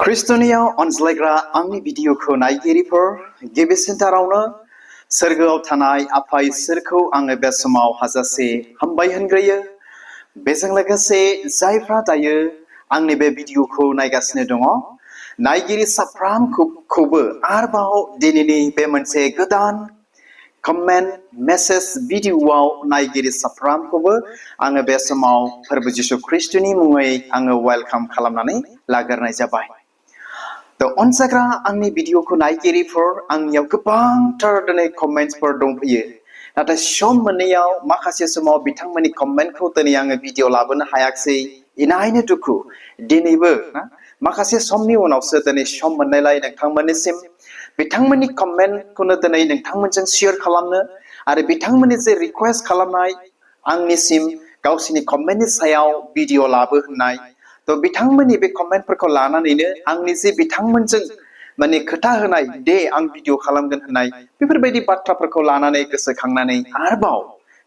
खृष्टनियाव अनज्लायग्रा आंनि भिडिअखौ नायगिरिफोर गिबिसिनथारावनो सोरगोआव थानाय आफा इसोरखौ आङो बे समाव हाजासे हामबाय होनग्रोयो। बेजों लोगोसे जायफ्रा दायो आंनि बे भिडिअखौ नायगासिनो दङ नायगिरि साफ्रोमखौबो आरोबाव दिनैनि बे मोनसे गोदान कमेन्ट मेसेज भिडिअआव नायगिरि साफ्रोमखौबो आङो बे समाव फोरबो जिसु ख्रिस्टनि मुङै आङो वेलकाम खालामनानै लाग्रोनाय जाबाय। अनजाग्रा आंनि भिडिअखौ नायगिरिफोर आंनियाव गोबांथार दिनै कमेन्ट्सफोर दंफैयो, नाथाय सम मोनैयाव माखासे समाव बिथांमोननि कमेन्टखौ दिनै आङो भिडिअ लाबोनो हायाखिसै, इनायनो दुखु। दिनैबो माखासे समनि उनावसो दिनै सम मोननायलाय नोंथांमोननिसिम बिथांमोननि कमेन्टखौनो दिनै नोंथांमोनजों शेयार खालामनो आरो बिथांमोननि जे रिक्वेस्ट खालामनाय आंनिसिम गावसिनि कमेन्टनि सायाव भिडिअ लाबो होननाय बिथांमोननि बे कमेन्टफोरखौ लानानैनो आंनि जे बिथांमोनजों माने खोथा होनाय दे आं भिडिअ खालामगोन होननाय बेफोरबायदि बाथ्राफोरखौ लानानै गोसोखांनानै आरोबाव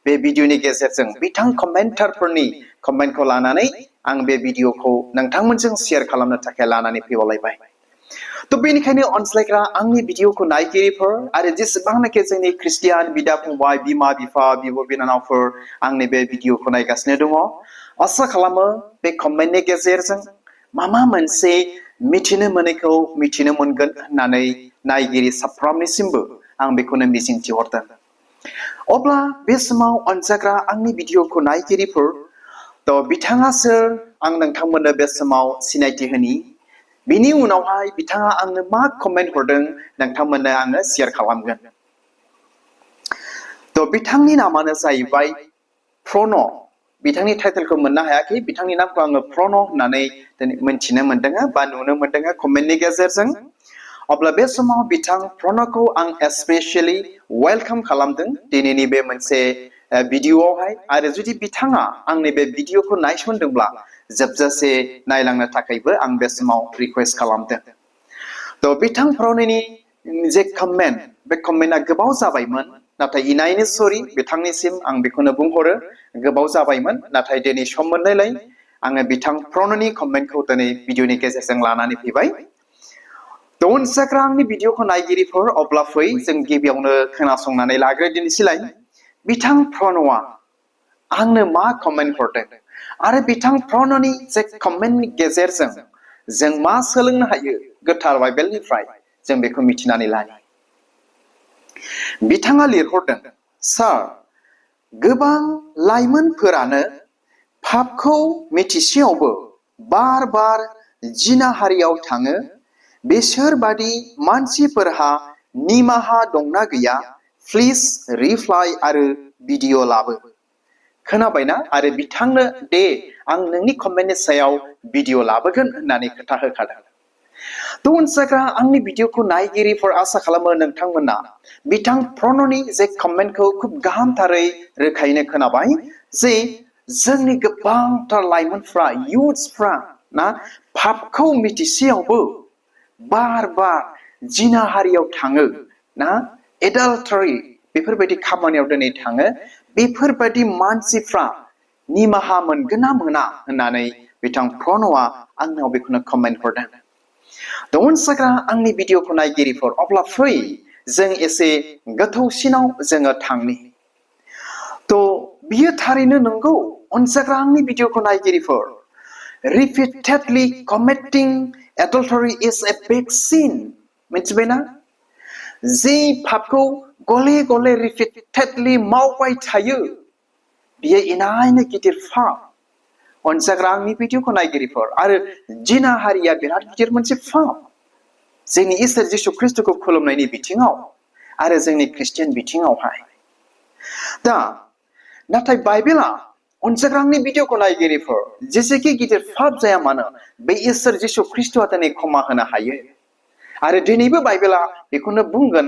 बे भिडिअनि गेजेरजों बिथां कमेन्टारफोरनि कमेन्टखौ लानानै आं बे भिडिअखौ नोंथांमोनजों शेयार खालामनो थाखाय लानानै फैबावलायबाय। बेनिखायनो अनज्लायग्रा आंनि भिडिअखौ नायगिरिफोर आरो जेसेबांनाखि जोंनि ख्रिस्टियान बिदा फंबाय बिमा बिफा बिब' बिनानावफोर आंनि बे भिडिअखौ नायगासिनो दङ, आसा खालामो बे कमेन्टनि गेजेरजों माबा मोनसे मिथिनो मोनैखौ मिथिनो मोनगोन होननानै नायगिरि साफ्रोमनिसिमबो आं बेखौनो मिजिंथिहरदों। अब्ला बे समाव अनजाग्रा आंनि भिडिअखौ नायगिरिफोर बिथाङा सोर आं नोंथांमोननो बे समाव सिनायथि होनि, बिनि उनावहाय बिथाङा आंनो मा कमेन्ट हरदों नोंथांमोननो आङो शेयार खालामगोन। बिथांनि नामानो जाहैबाय प्रन'। बिथांनि टाइटेलखौ मोननो हायाखै, बिथांनि नामखौ आङो प्रन' होननानै मोनथिनो मोनदों बा नुनो मोनदों कमेन्टनि गेजेरजों। अब्ला बे समाव बिथां प्रन'खौ आं स्पेसियेलि वेलकाम खालामदों दिनैनि बे मोनसे भिडिअआवहाय। आरो जुदि बिथाङा आंनि बे भिडिअखौ नायसनदोंब्ला जोबजासे नायलांनो थाखायबो आं बे समाव रिक्वेस्ट खालामदों। बिथां प्रन'नि जे कमेन्ट बे कमेन्टआ गोबाव जाबायमोन, नाथाय इनायनो सरि बिथांनिसिम आं बेखौनो बुंहरो गोबाव जाबायमोन, नाथाय दिनै सम मोननायलाय आङो बिथां प्रन'नि कमेन्टखौ दिनै भिडिअनि गेजेरजों लानानै फैबाय। अनजाग्रा आंनि भिडिअखौ नायगिरिफोर अब्ला फै जों गिबियावनो खोनासंनानै लाग्रोदिनिसैलाय बिथां प्रन'आ आंनो मा कमेन्ट हरदों आरो बिथां प्रन'नि जे कमेन्टनि गेजेरजों जों मा सोलोंनो हायो गोथार बाइबेलनिफ्राय जों बेखौ मिथिनानै लानि। बिथाङा लिरहरदों, सार, गोबां लाइमोनफोरानो पापखौ मिथिसेयावबो बार बार जिनाहारियाव थाङो। बिसोरबादि मानसिफोरहा निमाहा दंना गैया? प्लिज रिप्लाइ आरो भिडिअ लाबो। खोनाबायना? आरो बिथांनो दे आं नोंनि कमेन्टनि सायाव भिडिअ लाबोगोन होननानै खोथा होखादों। अनजाग्रा आंनि भिडिअखौ नायगिरिफोर आसा खालामो नोंथांमोना बिथां प्रन'नि जे कमेन्टखौ खुब गाहामथारै रोखायैनो खोनाबाय जे जोंनि गोबांथार लाइमोनफ्रा युथ्सफ्रा पापखौ मिथिसेयावबो बार बार जिनाहारियाव थाङो एडाल्टारि बेफोरबायदि खामानियाव दिनै थाङो। बेफोरबायदि मानसिफ्रा निमाहा मोनगोन ना मोना होननानै बिथां प्रन'आ आंनाव बेखौनो कमेन्ट हरदों। अनजाग्रा आंनि भिडिअखौ नायगिरिफोर अब्ला फै जों एसे गोथौसिनाव जोङो थांनि। बियो थारैनो नंगौ अनजाग्रा आंनि भिडिअखौ नायगिरिफोर, repeatedly committing adultery is a big sin। मिथिबायना? जे पापखौ गले गले रिपिटेडलि मावबाय थायो बियो इनायनो गिदिर पाप। अनजाग्रा आंनि भिडिअखौ नायगिरिफोर आरो जिनाहारिया बिराद गिदिर मोनसे पाप जोंनि इसोर जिसु ख्रिस्टखौ खुलुमनायनि बिथिङाव आरो जोंनि ख्रिस्टियान बिथिङावहाय। नाथाय बाइबेला अनजाग्रा आंनि भिडिअखौ नायगिरिफोर जेसेखि गिदिर पाप जाया मानो बे इसोर जिसु ख्रिस्टआ दिनै क्षमा होनो हायो। आरो दिनैबो बाइबेला बेखौनो बुंगोन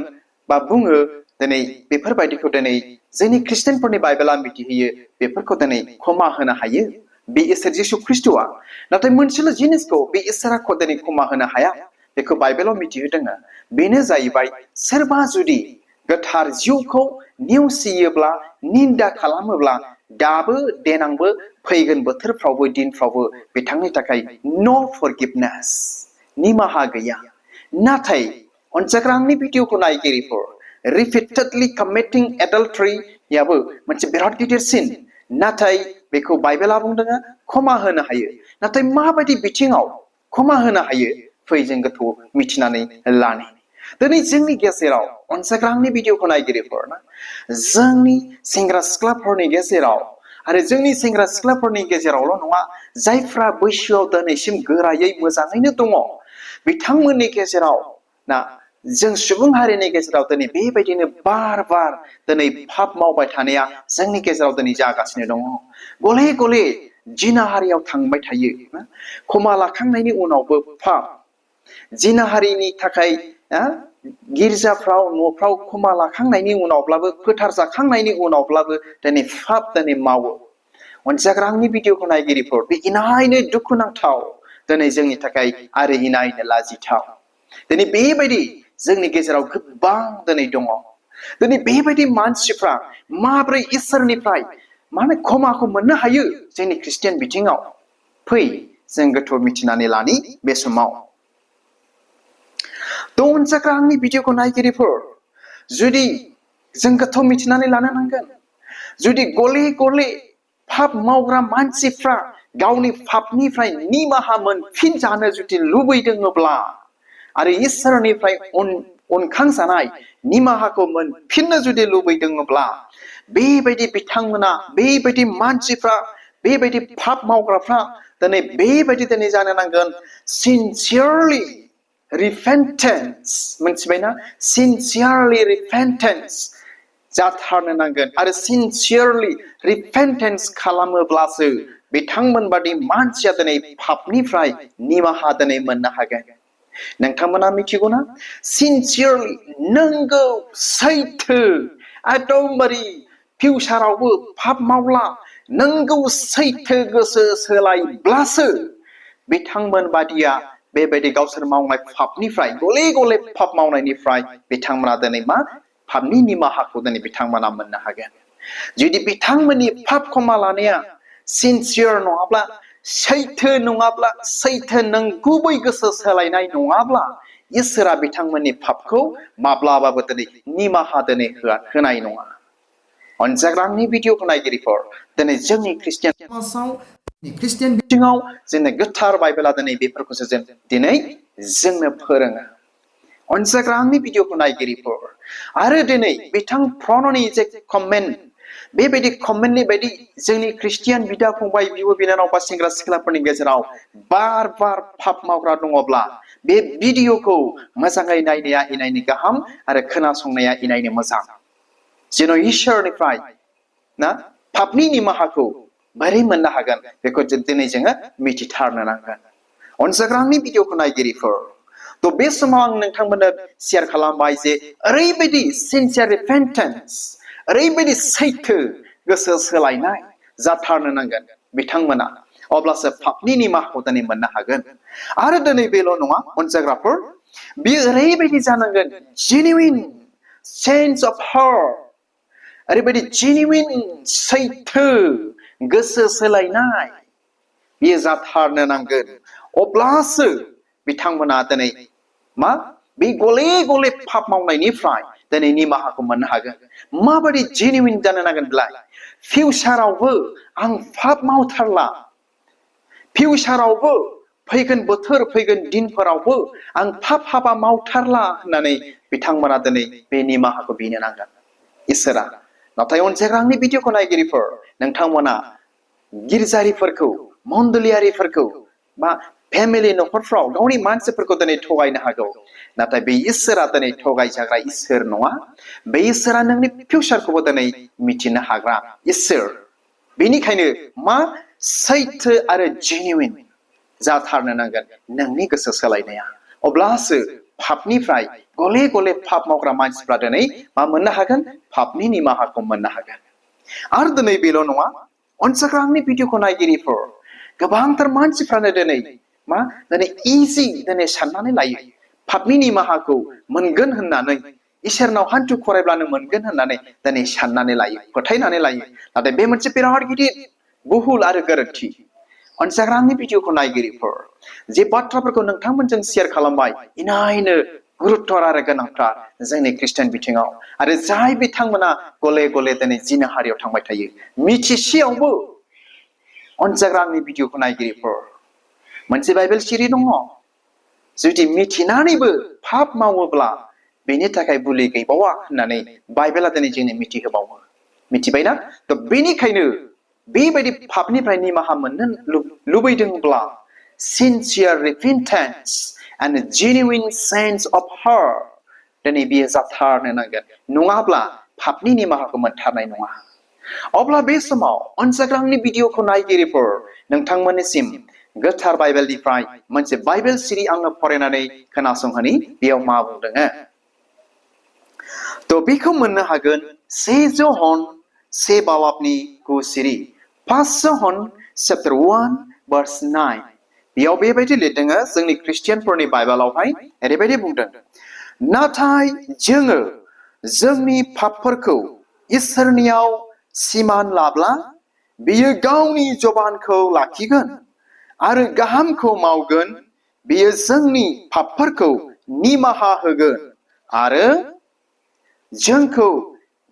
बा बुङो दिनै बेफोरबायदिखौ दिनै जोंनि ख्रिस्टियानफोरनि बाइबेला मिथिहोयो बेफोरखौ दिनै क्षमा होनो हायो बे इसोर जिसु ख्रिस्टआ। नाथाय मोनसेल' जिनिसखौ बे इसोरा दिनै क्षमा होनो हाया बेखौ बाइबेलाव मिथिहोदों, बेनो जाहैबाय सोरबा जुदि गोथार जिउखौ नेवसियोब्ला निन्दा खालामोब्ला दाबो देनांबो फैगोन बोथोरफ्रावबो दिनफ्रावबो बिथांनि थाखाय नो फरगिभनेस nimaha gaya. Nathai onjagra angni video ko naigirifor repeatedly committing adultery yabu moनसे बिराद गिदिर sin. Nathai beko Bible a बुंदों क्षमा होनो हायो. नाथाय माबायदि बिथिङाव क्षमा होनो हायो फै जों गोथौ मिथिनानै लानि. दिनै जोंनि गेजेराव अनजाग्रा आंनि भिडिअखौ नायगिरिफोर ना जोंनि सेंग्रा सिख्लाफोरनि गेजेराव आरो जोंनि सेंग्रा सिख्लाफोरनि गेजेरावल' नङा जायफ्रा बैसोआव दिनैसिम गोरायै मोजाङैनो दङ बिथांमोननि गेजेराव ना जों सुबुं हारिनि गेजेराव दिनै बेबायदिनो बार दिनै पाप मावबाय थानाया जोंनि गेजेराव दिनै जागासिनो दङ. गले गले जिनाहारियाव थांबाय थायो. क्षमा लाखांनायनि उनावबो पाप जिनाहारिनि थाखाय गिर्जाफ्राव न'फ्राव क्षमा लाखांनायनि उनावब्लाबो फोथार जाखांनायनि उनावब्लाबो दिनै पाप दिनै मावो. अनजाग्रा आंनि भिडिअखौ नायगिरिफोर बे इनायनो दुखुनांथाव दिनै जोंनि थाखाय आरो इनायनो लाजिथाव. दिनै बेबायदि जोंनि गेजेराव गोबां दिनै दङ. दिनै बेबायदि मानसिफ्रा माब्रै इसोरनिफ्राय माने क्षमाखौ मोननो हायो जोंनि ख्रिस्टियान बिथिङाव फै जों गोथौ मिथिनानै लानि बे समाव. अनजाग्रा आंनि भिडिअखौ नायगिरिफोर जुदि जों गोथौ मिथिनानै लानो नांगोन. जुदि गले गले पाप मावग्रा मानसिफ्रा गावनि पापनिफ्राय निमाहा मोनफिनजानो जुदि लुबैदोंब्ला आरो इसोरनिफ्राय अनखांजानाय निमाहाखौ मोनफिननो जुदि लुबैदोंब्ला बेबायदि बिथांमोना बेबायदि मानसिफ्रा बेबायदि पाप मावग्राफ्रा दिनै बेबायदि दिनै जानो नांगोन सिनसियारलि repentance मोनथिबायना sincerely repentance जाथारनो नांगोन आरो sincerely repentance खालामोब्लासो बिथांमोन बादि मानसिया दिनै पापनिफ्राय निमाहा दिनै मोननो हागोन. नोंथांमोना मिथिगौना sincerely नंगौ सैथो एकदमबारे फिउचारावबो पाप मावला नंगौ सैथो गोसो सोलायब्लासो बिथांमोन बादिया बेबायदि गावसोर मावनाय पापनिफ्राय गले गले पाप मावनायनिफ्राय बिथांमोना दिनै मा पापनि निमाहाखौ दिनै बिथांमोना मोननो हागोन. जुदि बिथांमोननि पाप क्षमा लानाया सिनसियार नङाब्ला सैथो नङाब्ला सैथो नंगुबै गोसो सोलायनाय नङाब्ला इसोरा बिथांमोननि पापखौ माब्लाबाबो दिनै निमाहा दिनै होनाय नङा. अनजाग्रा आंनि भिडिअखौ नायगिरिफोर दिनै जोंनि ख्रिस्टियान समाजाव ख्रिस्टियान बिथिङाव जोंनि गोथार बाइबेला दिनै बेफोरखौसो जों दिनै जोंनो फोरोङो. अनजाग्रा आंनि भिडिअखौ नायगिरिफोर आरो दिनै बिथां प्रन'नि जे कमेन्ट बेबायदि कमेन्टनि बायदि जोंनि ख्रिस्टियान बिदा फंबाय बिब' बिनानाव बा सेंग्रा सिख्लाफोरनि गेजेराव बार पाप मावग्रा दङब्ला बे भिडिअखौ मोजाङै नायनाया इनायनो गाहाम आरो खोनासंनाया इनायनो मोजां. जेन' इसोरनिफ्राय ना पापनि निमाहाखौ बोरै मोननो हागोन बेखौ दिनै जोङो मिथिथारनो नांगोन. अनजाग्रा आंनि भिडिअखौ नायगिरिफोर बे समाव आं नोंथांमोननो शेयार खालामबाय जे ओरैबायदि सिनसियार रिपेन्टेन्स ओरैबायदि सैथो गोसो सोलायनाय जाथारनो नांगोन बिथांमोना अब्लासो पापनि निमाहाखौ दिनै मोननो हागोन. आरो दिनै बेल' नङा अनजाग्राफोर बेयो ओरैबायदि जानांगोन जेनुइन सेन्स अफ हार्ट ओरैबायदि जेनुइन सैथो गोसो सोलायनाय बेयो जाथारनो नांगोन. अब्लासो बिथांमोना दिनै मा बे गले गले पाप मावनायनिफ्राय दिनै निमाहाखौ मोननो हागोन. माबायदि जेनुइन जानो नांगोनब्ला फिउचारावबो आं पाप मावथारला फिउचारावबो फैगोन बोथोर फैगोन दिनफोरावबो आं पाप हाबा मावथारला होननानै बिथांमोना दिनै बे निमाहाखौ बिनो नांगोन इसोरा. नाथाय अनजाग्रा आंनि भिडिअखौ नायगिरिफोर नोंथांमोना गिर्जारिफोरखौ मण्डलियारिफोरखौ बा फेमिलि न'खरफ्राव गावनि मानसिफोरखौ दिनै थगायनो हागौ. नाथाय बे इसोरा दिनै थगायजाग्रा इसोर नङा. बे इसोरा नोंनि फिउचारखौबो दिनै मिथिनो हाग्रा इसोर. बेनिखायनो मा सैथो आरो जेनुइन जाथारनो नांगोन नोंनि गोसो सोलायनाया. अब्लासो पापनिफ्राय गले गले पाप मावग्रा मानसिफ्रा दिनै मा मोननो हागोन पापनि निमाहाखौ मोननो हागोन. आरो दिनै बेल' नङा अनजाग्रा आंनि भिडिअखौ नायगिरिफोर गोबांथार मानसिफ्रानो दिनै मा दिनै इजि दिनै साननानै लायो पापनि निमाहाखौ मोनगोन होननानै इसोरनाव हान्थु खरायब्लानो मोनगोन होननानै दिनै साननानै लायो फोथायनानै लायो. नाथाय बे मोनसे बिराद गिदिर भुल आरो गोरोन्थि. अनजाग्रा आंनि भिडिअखौ नायगिरिफोर जे बाथ्राफोरखौ नोंथांमोनजों शेयार खालामबाय इनायनो गुरुत्तर आरो गोनांथार जोंनि ख्रिस्टियान बिथिङाव आरो जाय बिथांमोना गले गले दिनै जिनाहारियाव थांबाय थायो मिथिसेयावबो अनजाग्रा आंनि भिडिअखौ नायगिरिफोर मोनसे बाइबेल सिरि दङ जुदि मिथिनानैबो पाप मावोब्ला बेनि थाखाय बुलि गैबावा होननानै बाइबेला दिनै जोंनो मिथिहोबावो मिथिबायना थ' बेनिखायनो बेबायदि पापनिफ्राय निमाहा मोननो लुबैदोंब्ला sincere repentance and a genuine sense of heart दिनै बियो जाथारनो नांगोन नङाब्ला पापनि निमाहाखौ मोनथारनाय नङा अब्ला बे समाव अनजाग्रा आंनि भिडिअखौ नायगिरिफोर नोंथांमोननिसिम गोथार बाइबेलनिफ्राय मोनसे बाइबेल सिरि आङो फरायनानै खोनासंहोनि बेयाव मा बुंदों थ' बेखौ मोननो हागोन 1 जन 1 बालाबनि 9 सिरि 1 जन chapter 1 verse 9 बेयाव बेबायदि लिरदों जोंनि ख्रिस्टियानफोरनि बाइबेलावहाय ओरैबायदि बुंदों नाथाय जोङो जोंनि पापफोरखौ इसोरनियाव सिमान लाब्ला बियो गावनि जबानखौ लाखिगोन आरो गाहामखौ मावगोन बियो जोंनि पापफोरखौ निमाहा होगोन आरो जोंखौ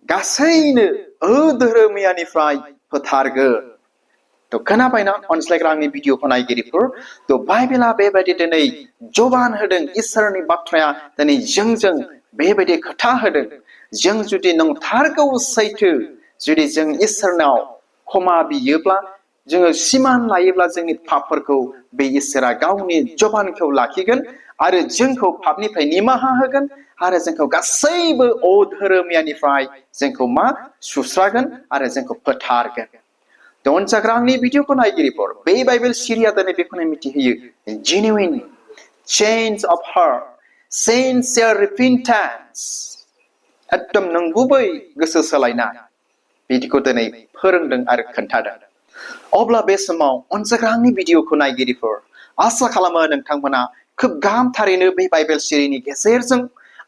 गासैनो अधोरोमियानिफ्राय फोथारगोन थ' खोनाबायना अनज्लायग्रा आंनि भिडिअखौ नायगिरिफोर थ' बाइबेला बेबायदि दिनै जबान होदों इसोरनि बाथ्राया दिनै जोंजों बेबायदि खोथा होदों जों जुदि नंथारगौ सैथो जुदि जों इसोरनाव क्षमा बियोब्ला जोङो सिमान लायोब्ला जोंनि पापफोरखौ बे इसोरा गावनि जबानखौ लाखिगोन आरो जोंखौ पापनिफ्राय निमाहा होगोन आरो जोंखौ गासैबो अधोरोमियानिफ्राय जोंखौ मा सुस्रागोन आरो जोंखौ फोथारगोन अनजाग्रा आंनि भिडिअखौ नायगिरिफोर बे बाइबेल सिरिया दिनै बेखौनो मिथिहोयो genuine change of heart sincere repentance एकदम नंगुबै गोसो सोलायनाय बिदिखौ दिनै फोरोंदों आरो खोन्थादों अब्ला बे समाव अनजाग्रा आंनि भिडिअखौ नायगिरिफोर आसा खालामो नोंथांमोना खोब गाहामथारैनो बे बाइबेल सिरिनि गेजेरजों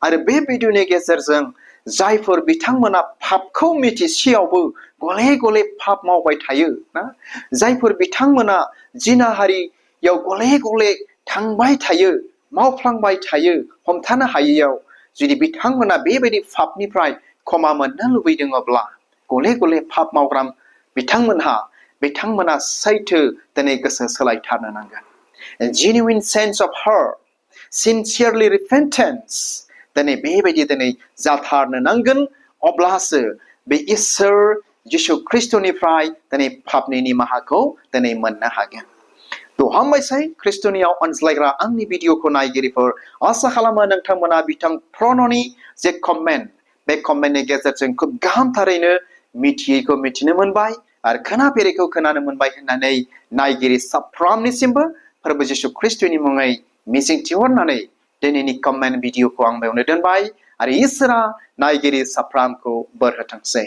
आरो बे भिडिअनि गेजेरजों जायफोर बिथांमोना पापखौ मिथिसेयावबो गले गले पाप मावबाय थायो ना जायफोर बिथांमोना जिनाहारियाव गले गले थांबाय थायो मावफ्लांबाय थायो हमथानो हायैयाव जुदि बिथांमोना बेबायदि पापनिफ्राय क्षमा मोननो लुबैदोंब्ला गले गले पाप मावग्रा बिथांमोना सैथो दिनै गोसो सोलायथारनो नांगोन genuine sense of heart sincerely repentance दिनै बेबायदि दिनै जाथारनो नांगोन अब्लासो बे इसोर जिसु ख्रिस्टनिफ्राय दिनै पापनि निमाहाखौ दिनै मोननो हागोन थ' हामबायसै ख्रिस्टनियाव अनज्लायग्रा आंनि भिडिअखौ नायगिरिफोर आसा खालामो नोंथांमोना बिथां प्रन'नि जे कमेन्ट बे कमेन्टनि गेजेरजों खोब गाहामथारैनो मिथियैखौ मिथिनो मोनबाय आरो खोनाफेरैखौ खोनानो मोनबाय होननानै नायगिरि साफ्रोमनिसिमबो फोरबो जिसु ख्रिस्टनि मुङै मिजिंथिहरनानै दिनैनि कमेन्ट भिडिअखौ आं बेयावनो दोनबाय आरो इसोरा नायगिरि साफ्रोमखौ बोर होथोंसै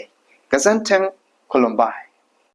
गोजोन्थों खुलुमबाय